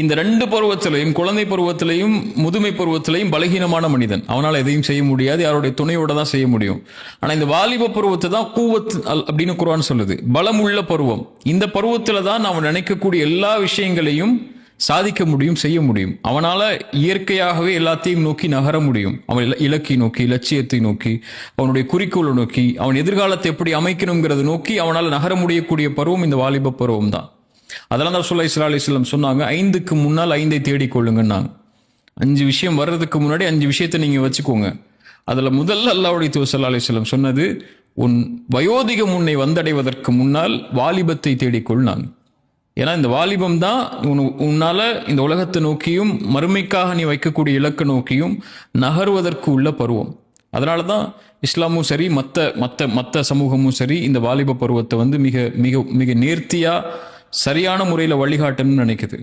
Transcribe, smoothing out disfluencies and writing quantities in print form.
இந்த ரெண்டு பருவத்திலையும், குழந்தை பருவத்திலையும் முதுமை பருவத்திலையும் பலகீனமான மனிதன். அவனால் எதையும் செய்ய முடியாது, யாருடைய துணையோட தான் செய்ய முடியும். ஆனா இந்த வாலிப பருவத்தை தான் கூவத் அப்படின்னு குர்ஆன் சொல்லுது, பலம் உள்ள பருவம். இந்த பருவத்துல தான் அவன் நினைக்கக்கூடிய எல்லா விஷயங்களையும் சாதிக்க முடியும், செய்ய முடியும். அவனால இயற்கையாகவே எல்லாத்தையும் நோக்கி நகர முடியும். அவன் இலக்கை நோக்கி, லட்சியத்தை நோக்கி, அவனுடைய குறிக்கோளை நோக்கி, அவன் எதிர்காலத்தை எப்படி அமைக்கணுங்கிறத நோக்கி அவனால் நகர முடியக்கூடிய பருவம் இந்த வாலிப பருவம் தான். அதெல்லாம் தான் ரசூலுல்லாஹி ஸல்லல்லாஹு அலைஹி வஸல்லம் சொன்னாங்க, 5க்கு முன்னால் 5ஐ தேடிக்கொள்ளுங்கன்னாங்க. 5 விஷயம் வர்றதுக்கு முன்னாடி 5 விஷயத்தை நீங்க வச்சுக்கோங்க. அதுல முதல்ல அல்லாஹ்வுடைய தூதர் ஸல்லல்லாஹு அலைஹி வஸல்லம் சொன்னது, உன் வயோதிகம் உன்னை வந்தடைவதற்கு முன்னால் வாலிபத்தை தேடிக்கொள்னாங்க. ஏன்னா இந்த வாலிபம் தான் உன்னால இந்த உலகத்தை நோக்கியும் மறுமைக்காக நீ வைக்கக்கூடிய இலக்கை நோக்கியும் நகர்வதற்கு உள்ள பருவம். அதனால தான் இஸ்லாமும் சரி, மற்ற சமூகமும் சரி இந்த வாலிப பருவத்தை மிக மிக மிக நேர்த்தியா சரியான முறையில் வழிகாட்டணும்னு நினைக்குது.